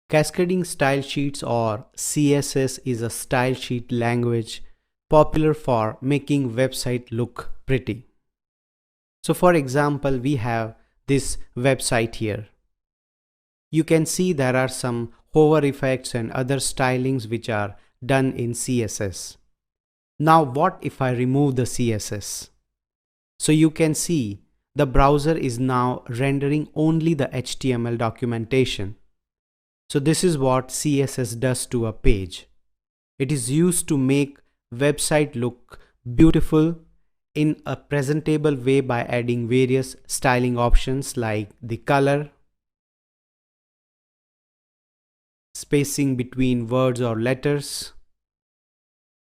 Cascading style sheets or CSS is a style sheet language popular for making website look pretty. So for example, we have this website here. You can see there are some hover effects and other stylings which are done in CSS. Now what if I remove the CSS? So you can see the browser is now rendering only the HTML documentation. So this is what CSS does to a page. It is used to make website look beautiful in a presentable way by adding various styling options like the color, spacing between words or letters,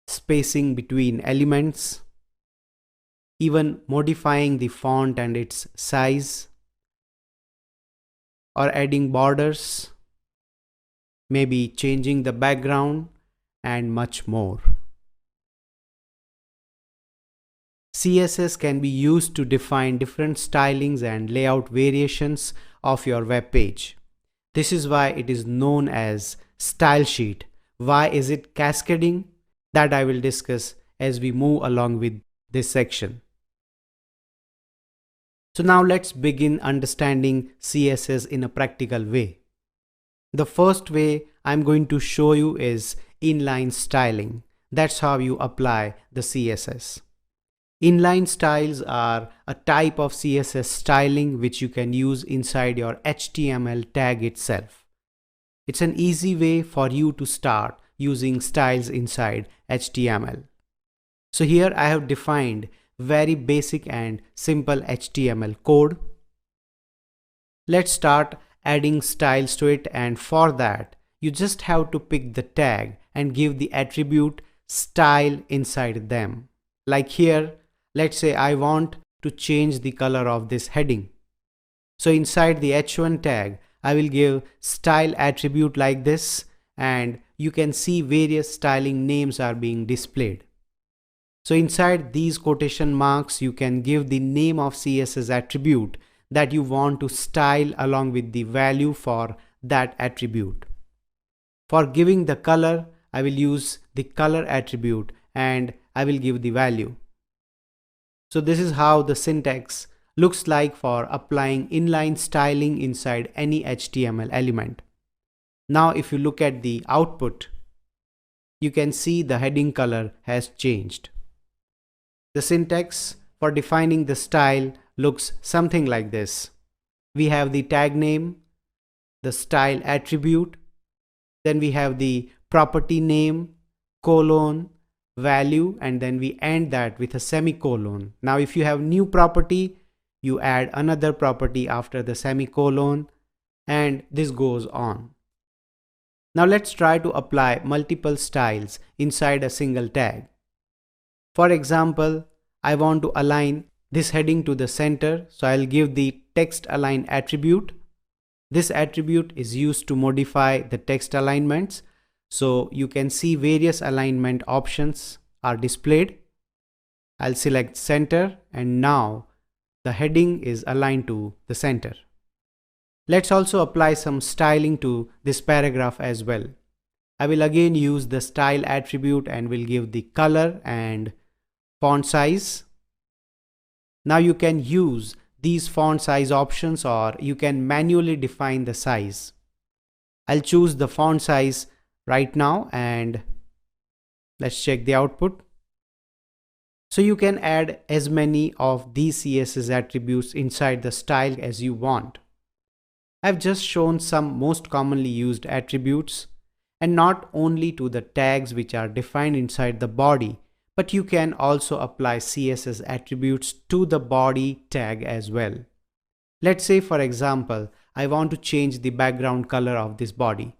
spacing between elements, even modifying the font and its size, or adding borders, maybe changing the background, and much more. CSS can be used to define different stylings and layout variations of your web page. This is why it is known as style sheet. Why is it cascading? That I will discuss as we move along with this section. So now let's begin understanding CSS in a practical way. The first way I'm going to show you is inline styling. That's how you apply the CSS. Inline styles are a type of CSS styling which you can use inside your HTML tag itself. It's an easy way for you to start using styles inside HTML. So here I have defined very basic and simple HTML code. Let's start adding styles to it, and for that you just have to pick the tag and give the attribute style inside them. Like here, let's say I want to change the color of this heading. So inside the h1 tag, I will give style attribute like this, and you can see various styling names are being displayed. So inside these quotation marks, you can give the name of CSS attribute that you want to style along with the value for that attribute. For giving the color, I will use the color attribute and I will give the value. So this is how the syntax looks like for applying inline styling inside any HTML element. Now if you look at the output, you can see the heading color has changed. The syntax for defining the style looks something like this. We have the tag name, the style attribute, then we have the property name, colon, value, and then we end that with a semicolon. Now if you have new property, you add another property after the semicolon, and this goes on. Now let's try to apply multiple styles inside a single tag. For example, I want to align this heading to the center, so I'll give the text align attribute. This attribute is used to modify the text alignments. So you can see various alignment options are displayed. I'll select center, and now the heading is aligned to the center. Let's also apply some styling to this paragraph as well. I will again use the style attribute and will give the color and font size. Now you can use these font size options, or you can manually define the size. I'll choose the font size right now and let's check the output. So you can add as many of these CSS attributes inside the style as you want. I've just shown some most commonly used attributes, and not only to the tags which are defined inside the body, but you can also apply CSS attributes to the body tag as well. Let's say for example, I want to change the background color of this body.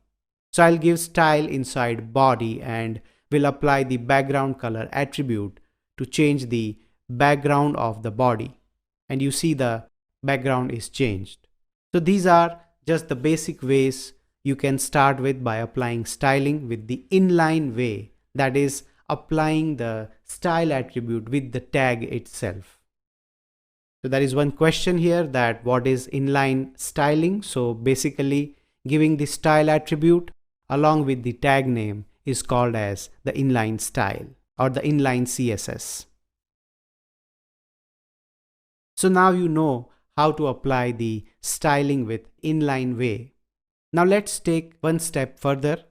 So I'll give style inside body and will apply the background color attribute to change the background of the body. And you see the background is changed. So these are just the basic ways you can start with by applying styling with the inline way, that is applying the style attribute with the tag itself. So there is one question here that what is inline styling? So basically giving the style attribute along with the tag name is called as the inline style or the inline CSS. So now you know how to apply the styling with inline way. Now let's take one step further.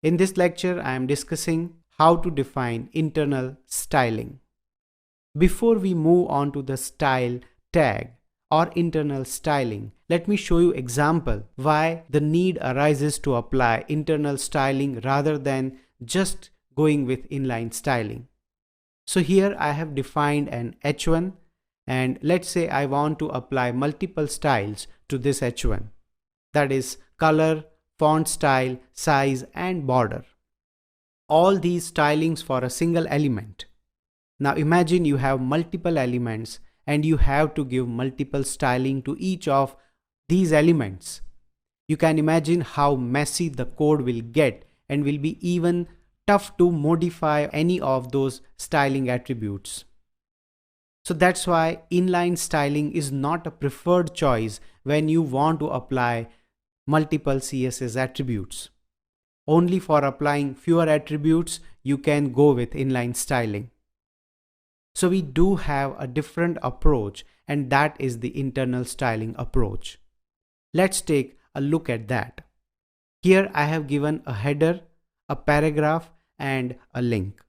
In this lecture, I am discussing how to define internal styling. Before we move on to the style tag or internal styling, let me show you example why the need arises to apply internal styling rather than just going with inline styling. So here I have defined an H1, and let's say I want to apply multiple styles to this H1. That is color, font style, size and border. All these stylings for a single element. Now imagine you have multiple elements and you have to give multiple styling to each of these elements. You can imagine how messy the code will get and will be even tough to modify any of those styling attributes. So that's why inline styling is not a preferred choice when you want to apply multiple CSS attributes. Only for applying fewer attributes you can go with inline styling. So we do have a different approach, and that is the internal styling approach. Let's take a look at that. Here I have given a header, a paragraph and a link.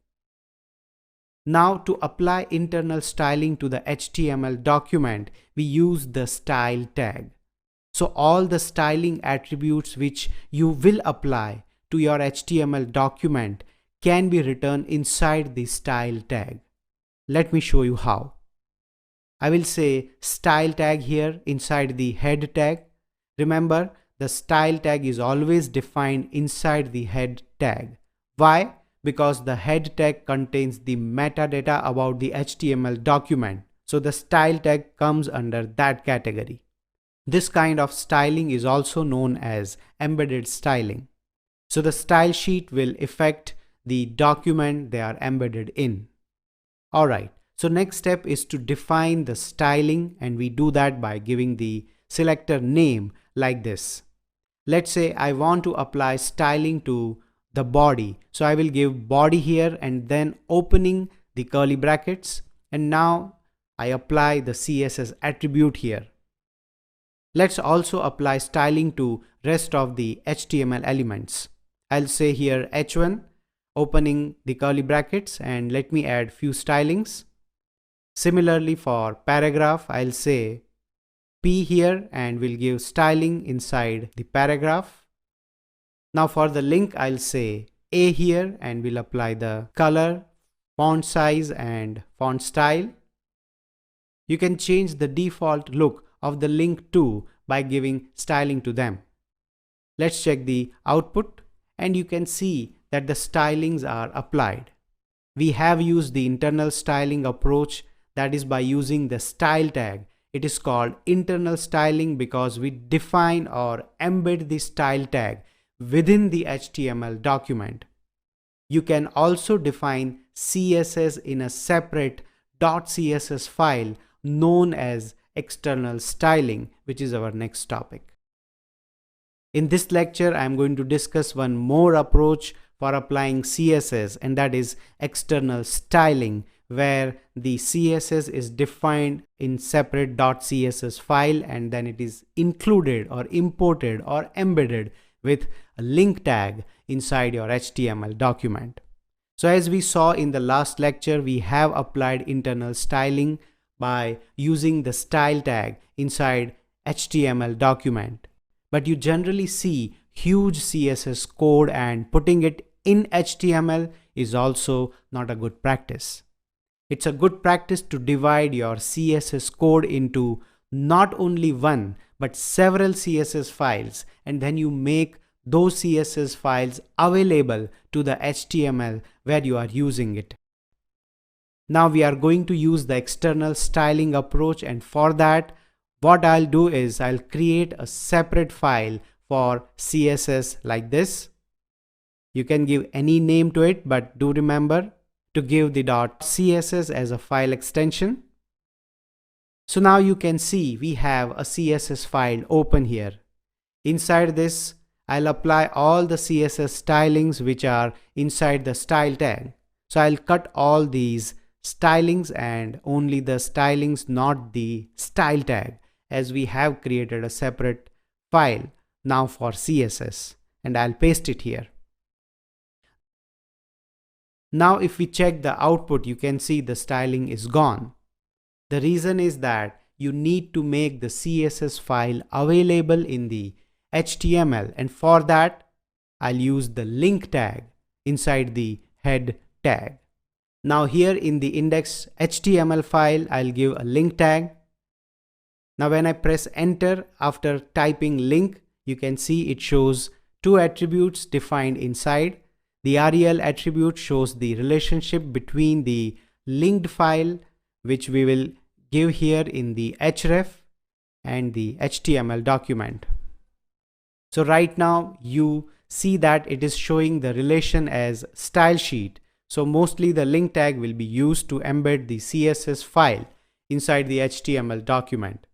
Now to apply internal styling to the HTML document, we use the style tag. So all the styling attributes which you will apply to your HTML document can be written inside the style tag. Let me show you how. I will say style tag here inside the head tag. Remember, the style tag is always defined inside the head tag. Why? Because the head tag contains the metadata about the HTML document. So the style tag comes under that category. This kind of styling is also known as embedded styling. So the style sheet will affect the document they are embedded in. Alright, so next step is to define the styling, and we do that by giving the selector name like this. Let's say I want to apply styling to the body. So I will give body here and then opening the curly brackets, and now I apply the CSS attribute here. Let's also apply styling to rest of the HTML elements. I'll say here H1 opening the curly brackets, and let me add few stylings. Similarly for paragraph, I'll say P here and we'll give styling inside the paragraph. Now for the link, I'll say A here and we'll apply the color, font size and font style. You can change the default look of the link too by giving styling to them. Let's check the output, and you can see that the stylings are applied. We have used the internal styling approach, that is by using the style tag. It is called internal styling because we define or embed the style tag within the HTML document. You can also define CSS in a separate .css file known as external styling, which is our next topic. In this lecture, I am going to discuss one more approach for applying CSS, and that is external styling, where the CSS is defined in separate .css file and then it is included or imported or embedded with a link tag inside your HTML document. So as we saw in the last lecture, we have applied internal styling by using the style tag inside HTML document. But you generally see huge CSS code, and putting it in HTML is also not a good practice. It's a good practice to divide your CSS code into not only one but several CSS files, and then you make those CSS files available to the HTML where you are using it. Now we are going to use the external styling approach, and for that what I'll do is I'll create a separate file for CSS like this. You can give any name to it, but do remember to give the .css as a file extension. So now you can see we have a CSS file open here. Inside this, I'll apply all the CSS stylings which are inside the style tag. So I'll cut all these stylings and only the stylings, not the style tag, as we have created a separate file now for CSS, and I'll paste it here. Now if we check the output, you can see the styling is gone. The reason is that you need to make the CSS file available in the HTML, and for that I'll use the link tag inside the head tag. Now here in the index HTML file, I'll give a link tag. Now when I press enter after typing link, you can see it shows two attributes defined inside. The rel attribute shows the relationship between the linked file, which we will give here in the href, and the HTML document. So right now you see that it is showing the relation as style sheet. So mostly the link tag will be used to embed the CSS file inside the HTML document.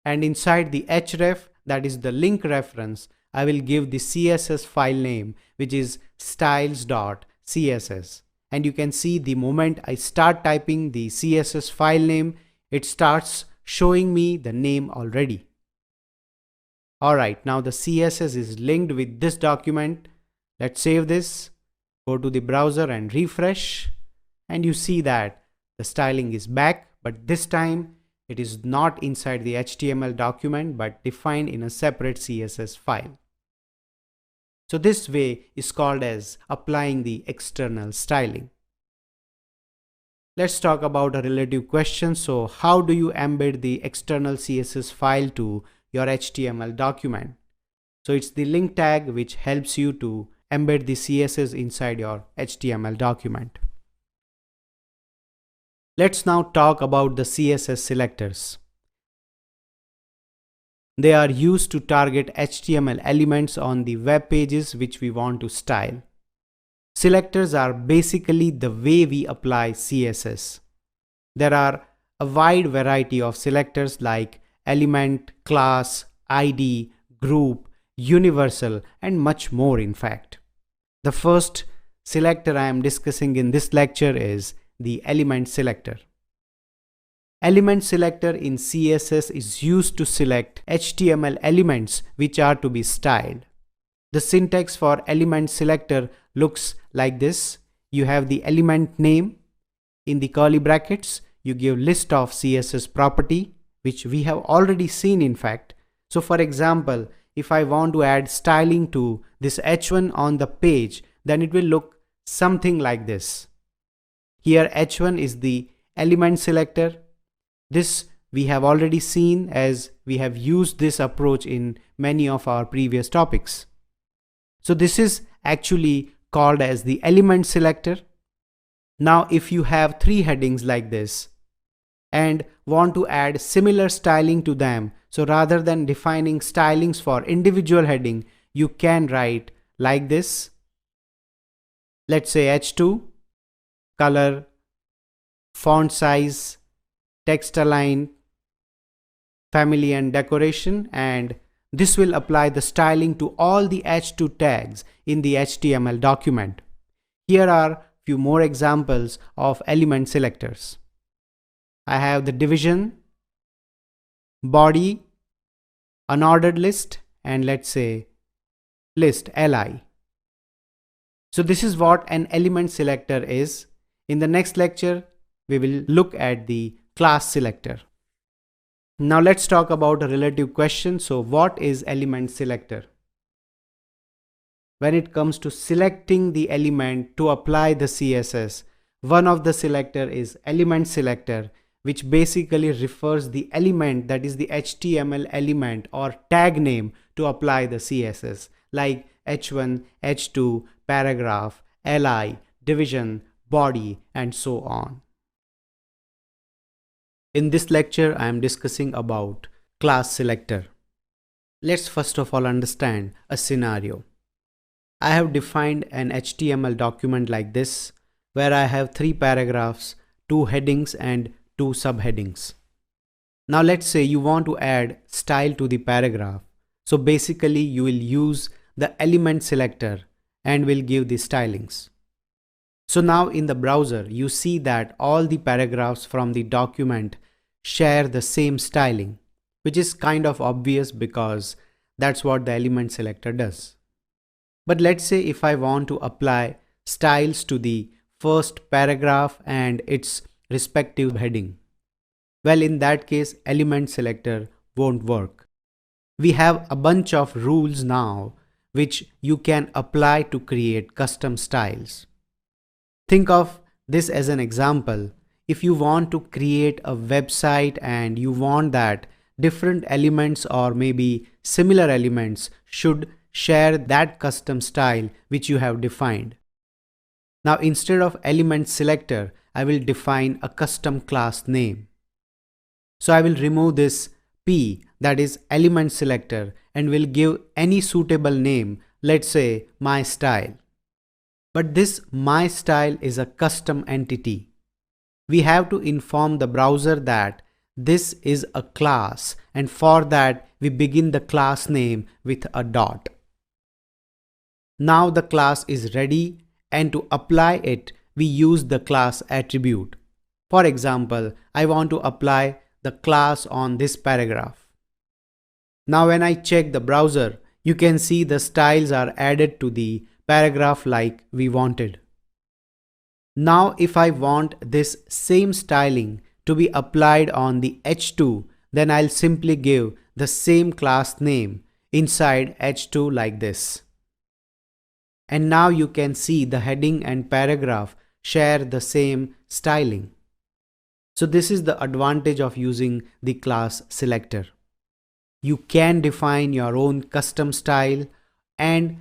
And inside the href, that is the link reference, I will give the CSS file name, which is styles.css. And you can see the moment I start typing the CSS file name, it starts showing me the name already. Alright, now the CSS is linked with this document. Let's save this, go to the browser and refresh, and you see that the styling is back, but this time it is not inside the HTML document but defined in a separate CSS file. So this way is called as applying the external styling. Let's talk about a relative question. So how do you embed the external CSS file to your HTML document? So it's the link tag which helps you to embed the CSS inside your HTML document. Let's now talk about the CSS selectors. They are used to target HTML elements on the web pages which we want to style. Selectors are basically the way we apply CSS. There are a wide variety of selectors like element, class, ID, group, universal, and much more in fact. The first selector I am discussing in this lecture is the element selector. Element selector in CSS is used to select HTML elements which are to be styled. The syntax for element selector looks like this. You have the element name. In the curly brackets, you give list of CSS property, which we have already seen in fact. So for example, if I want to add styling to this h1 on the page, then it will look something like this. Here h1 is the element selector. This we have already seen as we have used this approach in many of our previous topics. So this is actually called as the element selector. Now if you have three headings like this and want to add similar styling to them, so rather than defining stylings for individual heading, you can write like this. Let's say h2, color, font size, text align, family and decoration, and this will apply the styling to all the h2 tags in the HTML document. Here are few more examples of element selectors. I have the division, body, unordered list, and let's say list li. So this is what an element selector is. In the next lecture, we will look at the class selector. Now let's talk about a relative question. So what is element selector? When it comes to selecting the element to apply the CSS, one of the selector is element selector, which basically refers the element, that is the HTML element or tag name, to apply the CSS, like h1, h2, paragraph, li, division, body, and so on. In this lecture, I am discussing about class selector. Let's first of all understand a scenario. I have defined an HTML document like this, where I have 3 paragraphs, 2 headings, and 2 subheadings. Now let's say you want to add style to the paragraph. So basically you will use the element selector and will give the stylings. So now in the browser, you see that all the paragraphs from the document share the same styling, which is kind of obvious because that's what the element selector does. But let's say if I want to apply styles to the first paragraph and its respective heading. Well, in that case, element selector won't work. We have a bunch of rules now which you can apply to create custom styles. Think of this as an example. If you want to create a website and you want that different elements or maybe similar elements should share that custom style which you have defined. Now instead of element selector, I will define a custom class name. So I will remove this P, that is element selector, and will give any suitable name, let's say my style. But this my style is a custom entity. We have to inform the browser that this is a class, and for that we begin the class name with a dot. Now the class is ready, and to apply it we use the class attribute. For example, I want to apply the class on this paragraph. Now when I check the browser, you can see the styles are added to the paragraph like we wanted. Now if I want this same styling to be applied on the H2, then I'll simply give the same class name inside H2 like this. And now you can see the heading and paragraph share the same styling. So this is the advantage of using the class selector. You can define your own custom style, and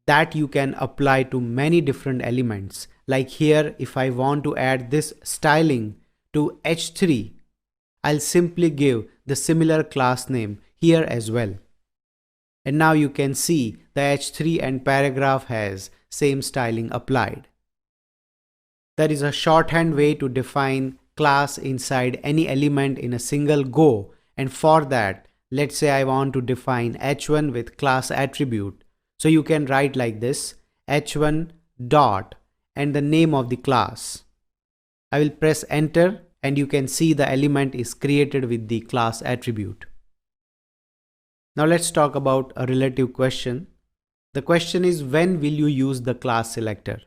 that you can apply to many different elements. Like here, if I want to add this styling to H3, I'll simply give the similar class name here as well. And now you can see the H3 and paragraph has same styling applied. There is a shorthand way to define class inside any element in a single go, and for that, let's say I want to define h1 with class attribute. So you can write like this, h1 dot and the name of the class. I will press enter and you can see the element is created with the class attribute. Now let's talk about a relative question. The question is, when will you use the class selector?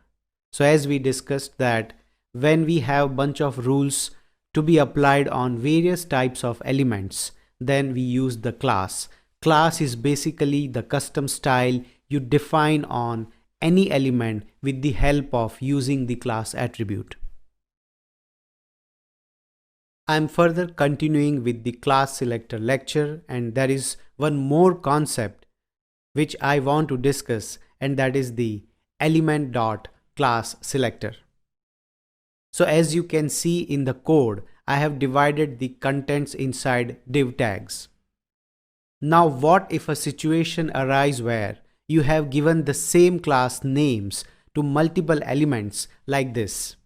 So as we discussed that when we have bunch of rules to be applied on various types of elements, then we use the class. Class is basically the custom style you define on any element with the help of using the class attribute. I am further continuing with the class selector lecture, and there is one more concept which I want to discuss, and that is the element.class selector. So as you can see in the code, I have divided the contents inside div tags. Now what if a situation arises where you have given the same class names to multiple elements like this,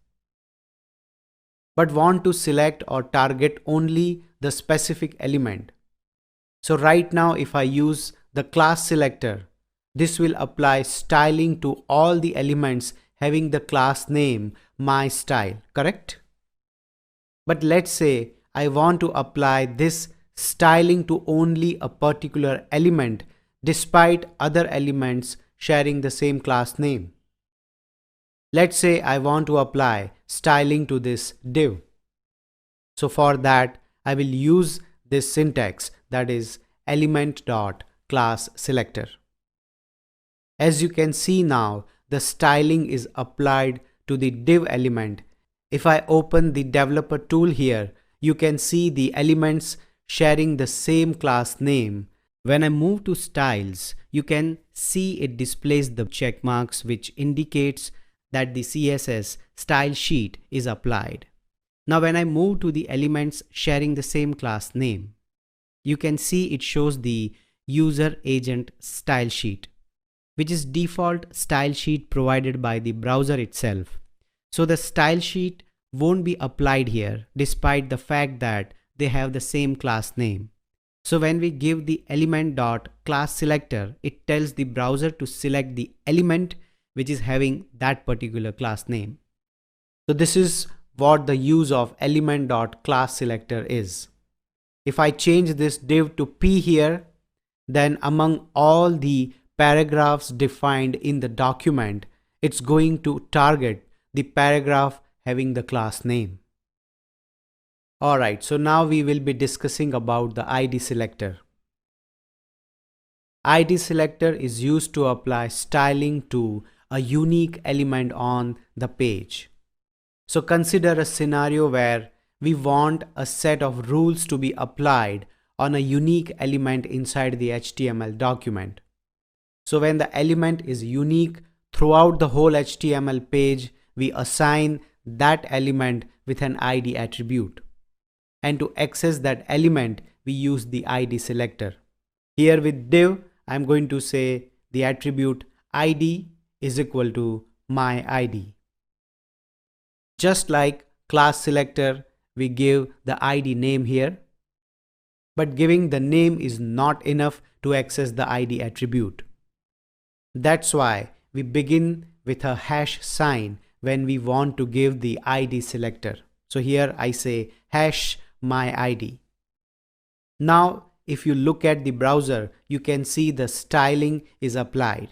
but want to select or target only the specific element? So right now if I use the class selector, this will apply styling to all the elements having the class name my style, correct? But let's say I want to apply this styling to only a particular element despite other elements sharing the same class name. Let's say I want to apply styling to this div. So for that I will use this syntax, that is element.class selector. As you can see now, the styling is applied to the div element. If I open the developer tool here, you can see the elements sharing the same class name. When I move to styles, you can see it displays the check marks which indicates that the CSS style sheet is applied. Now when I move to the elements sharing the same class name, you can see it shows the user agent style sheet, which is default style sheet provided by the browser itself. So the style sheet won't be applied here despite the fact that they have the same class name. So when we give the element.class selector, it tells the browser to select the element which is having that particular class name. So this is what the use of element.class selector is. If I change this div to P here, then among all the paragraphs defined in the document, it's going to target the paragraph having the class name. Alright, so now we will be discussing about the ID selector. ID selector is used to apply styling to a unique element on the page. So consider a scenario where we want a set of rules to be applied on a unique element inside the HTML document. So when the element is unique throughout the whole HTML page, we assign that element with an ID attribute. And to access that element, we use the ID selector. Here with div, I'm going to say the attribute ID is equal to my ID. Just like class selector, we give the ID name here, but giving the name is not enough to access the ID attribute. That's why we begin with a hash sign when we want to give the ID selector. So here I say hash my ID. Now if you look at the browser, you can see the styling is applied.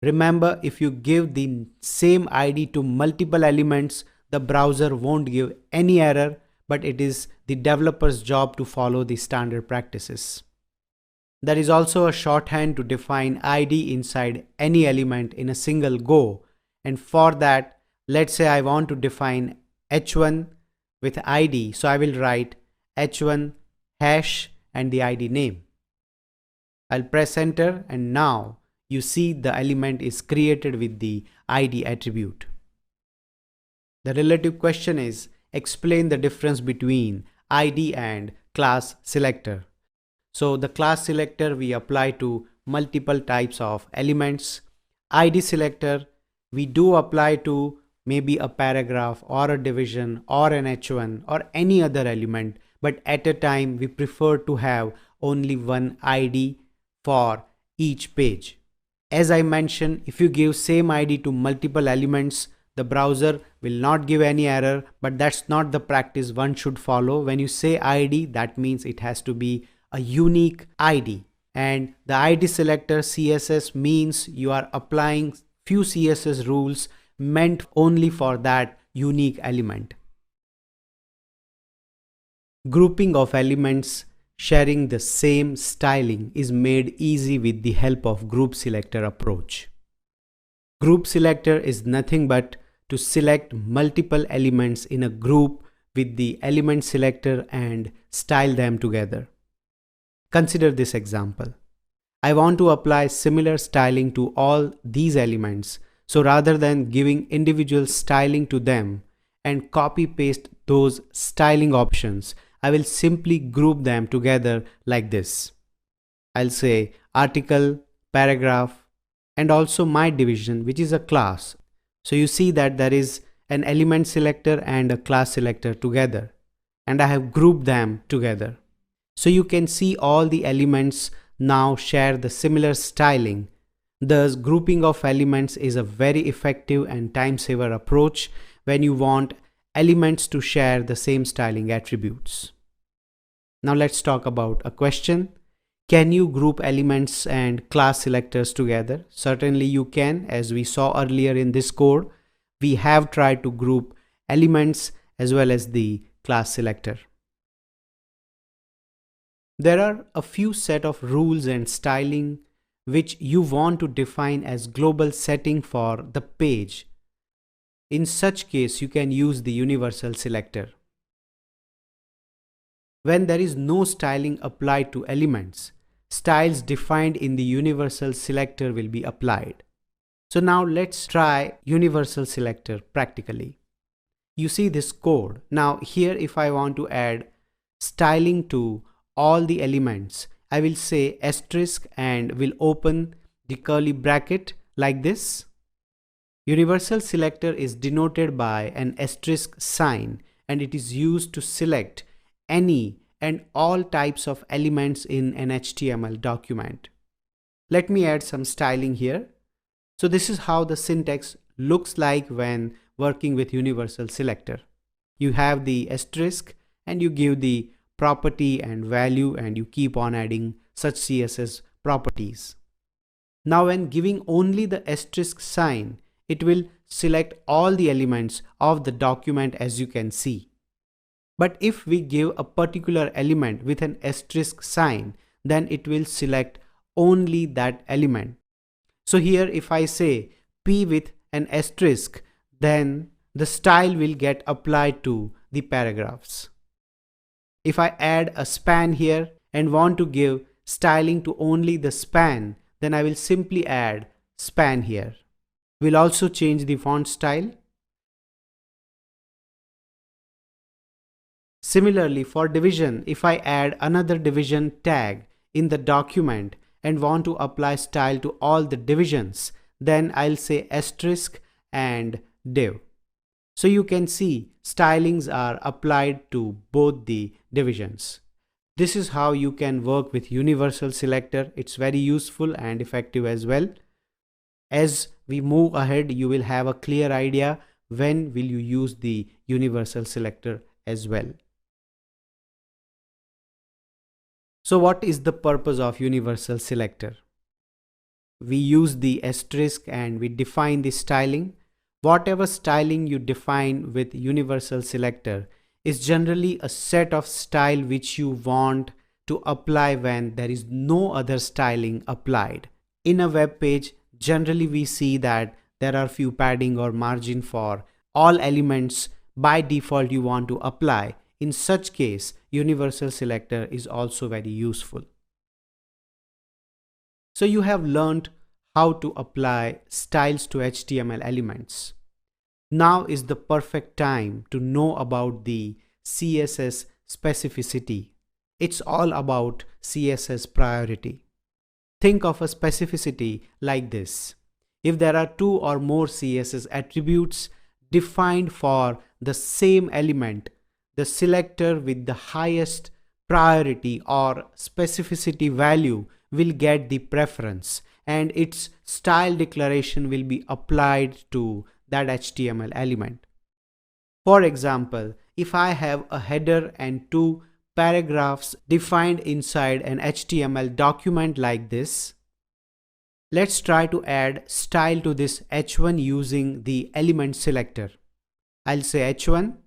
Remember, if you give the same ID to multiple elements, the browser won't give any error, but it is the developer's job to follow the standard practices. There is also a shorthand to define ID inside any element in a single go, and for that, let's say I want to define h1 with ID, so I will write h1 hash and the ID name. I'll press enter, and now you see the element is created with the ID attribute. The relative question is, explain the difference between ID and class selector. So the class selector we apply to multiple types of elements. ID selector we do apply to maybe a paragraph or a division or an h1 or any other element, but at a time we prefer to have only one ID for each page. As I mentioned, if you give same ID to multiple elements, the browser will not give any error, but that's not the practice one should follow. When you say ID, that means it has to be a unique ID. And the ID selector CSS means you are applying few CSS rules meant only for that unique element. Grouping of elements sharing the same styling is made easy with the help of group selector approach. Group selector is nothing but to select multiple elements in a group with the element selector and style them together. Consider this example. I want to apply similar styling to all these elements, so rather than giving individual styling to them and copy paste those styling options, I will simply group them together like this. I'll say article, paragraph, and also my division, which is a class. So you see that there is an element selector and a class selector together, and I have grouped them together. So you can see all the elements now share the similar styling. Thus, grouping of elements is a very effective and time saver approach when you want elements to share the same styling attributes. Now let's talk about a question. Can you group elements and class selectors together? Certainly you can. As we saw earlier in this code, we have tried to group elements as well as the class selector. There are a few set of rules and styling which you want to define as global setting for the page. In such case, you can use the universal selector. When there is no styling applied to elements, styles defined in the universal selector will be applied. So now let's try universal selector practically. You see this code. Now here if I want to add styling to all the elements, I will say asterisk and will open the curly bracket like this. Universal selector is denoted by an asterisk sign, and it is used to select any and all types of elements in an HTML document. Let me add some styling here. So this is how the syntax looks like when working with universal selector. You have the asterisk and you give the property and value and you keep on adding such CSS properties. Now when giving only the asterisk sign, it will select all the elements of the document as you can see. But if we give a particular element with an asterisk sign, then it will select only that element. So here if I say P with an asterisk, then the style will get applied to the paragraphs. If I add a span here and want to give styling to only the span, then I will simply add span here. We'll also change the font style. Similarly, for division, if I add another division tag in the document and want to apply style to all the divisions, then I'll say asterisk and div. So you can see stylings are applied to both the divisions. This is how you can work with universal selector. It's very useful and effective as well. As we move ahead, you will have a clear idea when will you use the universal selector as well. So what is the purpose of universal selector? We use the asterisk and we define the styling. Whatever styling you define with universal selector is generally a set of style which you want to apply when there is no other styling applied. In a web page, generally we see that there are few padding or margin for all elements by default you want to apply. In such case, universal selector is also very useful. So you have learned how to apply styles to HTML elements. Now is the perfect time to know about the CSS specificity. It's all about CSS priority. Think of a specificity like this. If there are two or more CSS attributes defined for the same element, the selector with the highest priority or specificity value will get the preference and its style declaration will be applied to that HTML element. For example, if I have a header and two paragraphs defined inside an HTML document like this, let's try to add style to this h1 using the element selector. I'll say h1.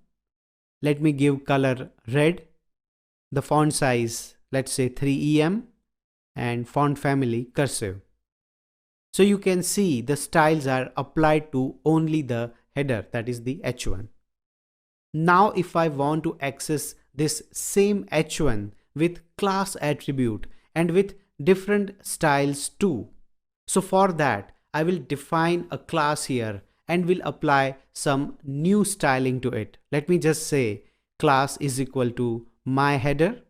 Let me give color red, the font size, let's say 3em, and font family cursive. So you can see the styles are applied to only the header, that is the h1. Now if I want to access this same h1 with class attribute and with different styles too, so for that I will define a class here and will apply some new styling to it. Let me just say class is equal to my header.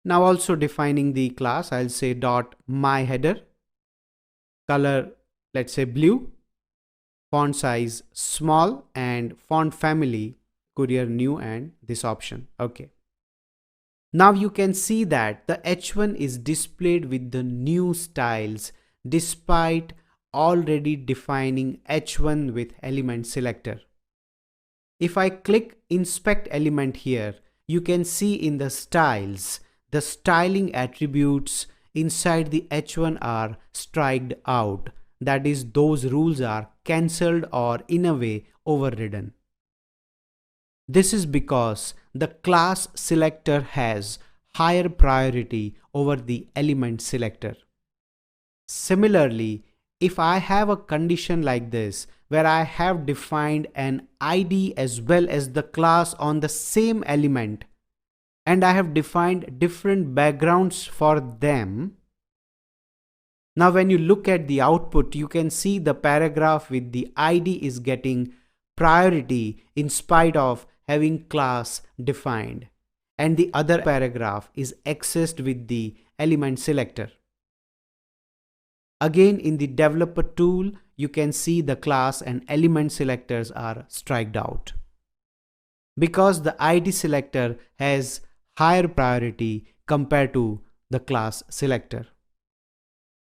Now also defining the class, I'll say dot my header, color let's say blue, font size small, and font family Courier new and this option. Okay. Now you can see that the h1 is displayed with the new styles despite already defining h1 with element selector. If I click inspect element here, you can see in the styles, the styling attributes inside the h1 are striked out. That is, those rules are cancelled or in a way overridden. This is because the class selector has higher priority over the element selector. Similarly, if I have a condition like this where I have defined an ID as well as the class on the same element and I have defined different backgrounds for them, now when you look at the output, you can see the paragraph with the ID is getting priority in spite of having class defined, and the other paragraph is accessed with the element selector. Again, in the developer tool, you can see the class and element selectors are striked out. Because the ID selector has higher priority compared to the class selector.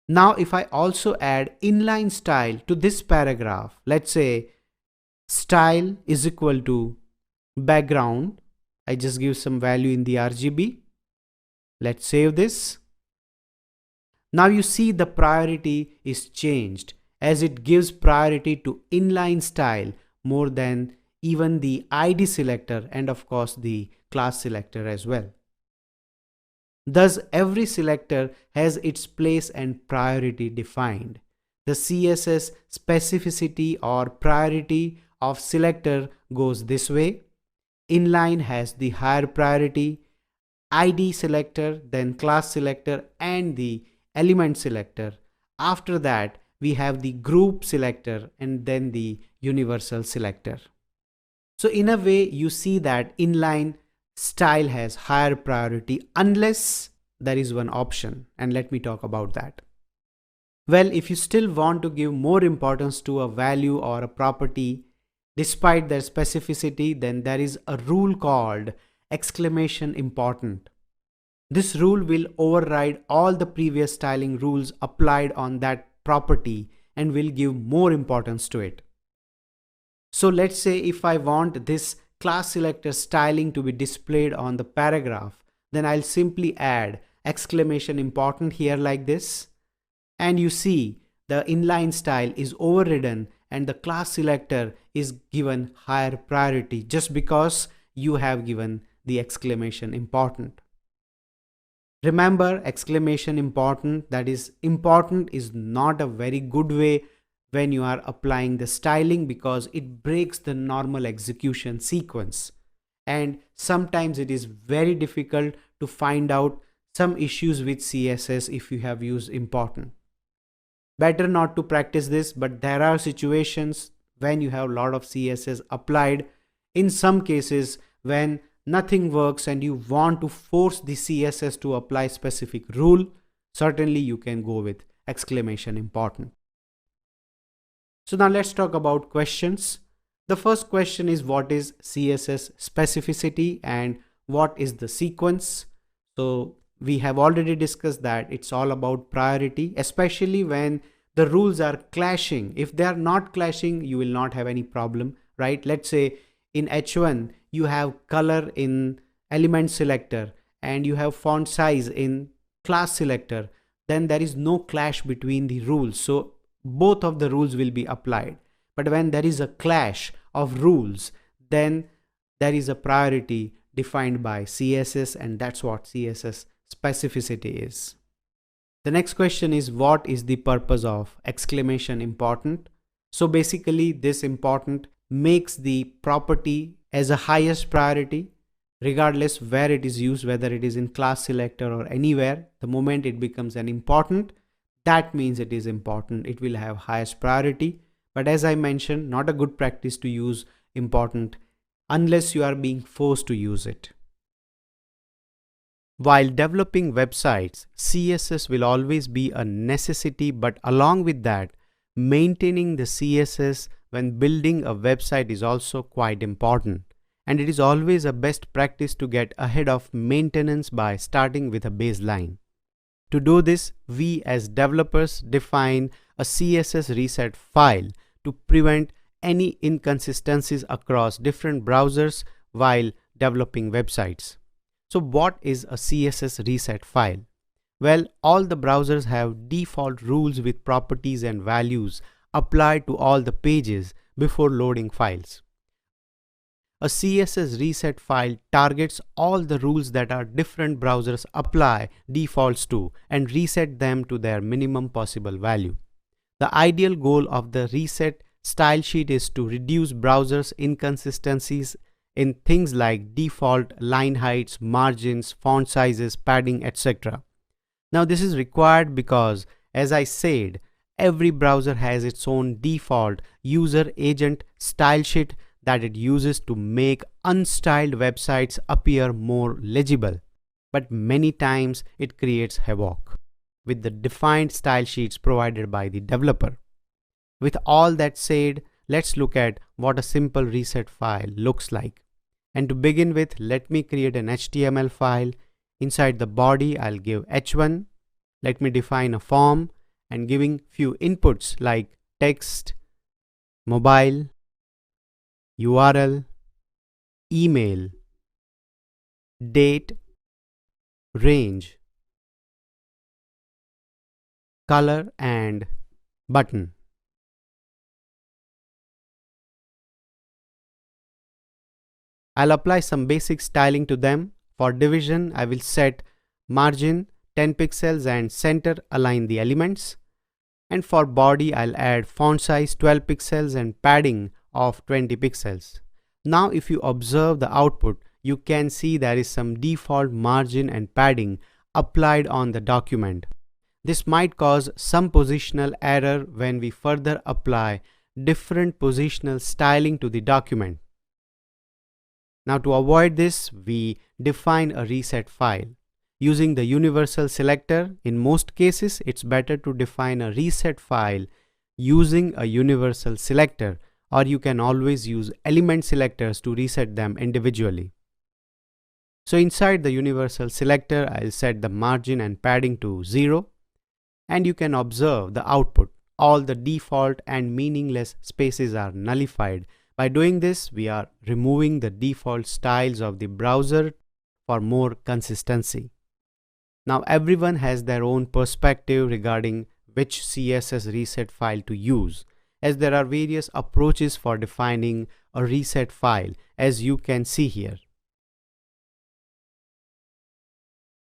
Now if I also add inline style to this paragraph, let's say style is equal to background, I just give some value in the RGB. Let's save this. Now you see the priority is changed as it gives priority to inline style more than even the ID selector and of course the class selector as well. Thus, every selector has its place and priority defined. The CSS specificity or priority of selector goes this way. Inline has the higher priority, ID selector, then class selector and the element selector. After that, we have the group selector and then the universal selector. So in a way, you see that inline style has higher priority unless there is one option, and let me talk about that. Well, if you still want to give more importance to a value or a property despite their specificity, then there is a rule called exclamation important. This rule will override all the previous styling rules applied on that property and will give more importance to it. So let's say if I want this class selector styling to be displayed on the paragraph, then I'll simply add exclamation important here like this. And you see the inline style is overridden and the class selector is given higher priority just because you have given the exclamation important. Remember, exclamation important, that is important is not a very good way when you are applying the styling because it breaks the normal execution sequence. And sometimes it is very difficult to find out some issues with CSS if you have used important. Better not to practice this, but there are situations when you have a lot of CSS applied. In some cases, when nothing works and you want to force the CSS to apply specific rule, certainly you can go with exclamation important. So now let's talk about questions. The first question is what is CSS specificity and what is the sequence? So we have already discussed that it's all about priority, especially when the rules are clashing. If they are not clashing, you will not have any problem, right? Let's say in H1, you have color in element selector and you have font size in class selector, then there is no clash between the rules. So both of the rules will be applied. But when there is a clash of rules, then there is a priority defined by CSS, and that's what CSS specificity is. The next question is what is the purpose of exclamation important? So basically this important makes the property as a highest priority regardless where it is used, whether it is in class selector or anywhere. The moment it becomes an important, that means it is important. It will have highest priority. But as I mentioned, not a good practice to use important unless you are being forced to use it. While developing websites, CSS will always be a necessity, but along with that, maintaining the CSS when building a website is also quite important. And it is always a best practice to get ahead of maintenance by starting with a baseline. To do this, we as developers define a CSS reset file to prevent any inconsistencies across different browsers while developing websites. So what is a CSS reset file? Well, all the browsers have default rules with properties and values applied to all the pages before loading files. A CSS reset file targets all the rules that our different browsers apply defaults to and reset them to their minimum possible value. The ideal goal of the reset style sheet is to reduce browsers' inconsistencies in things like default line heights, margins, font sizes, padding, etc. Now this is required because, as I said, every browser has its own default user agent style sheet that it uses to make unstyled websites appear more legible. But many times it creates havoc with the defined style sheets provided by the developer. With all that said, let's look at what a simple reset file looks like. And to begin with, let me create an HTML file. Inside the body, I'll give h1. Let me define a form and giving few inputs like text, mobile, URL, email, date, range, color and button. I'll apply some basic styling to them. For division, I will set margin 10 pixels and center align the elements. And for body, I'll add font size 12 pixels and padding of 20 pixels. Now if you observe the output, you can see there is some default margin and padding applied on the document. This might cause some positional error when we further apply different positional styling to the document. Now to avoid this, we define a reset file. Using the universal selector, in most cases, it's better to define a reset file using a universal selector, or you can always use element selectors to reset them individually. So inside the universal selector, I'll set the margin and padding to 0, and you can observe the output. All the default and meaningless spaces are nullified. By doing this, we are removing the default styles of the browser for more consistency. Now everyone has their own perspective regarding which CSS reset file to use, as there are various approaches for defining a reset file, as you can see here.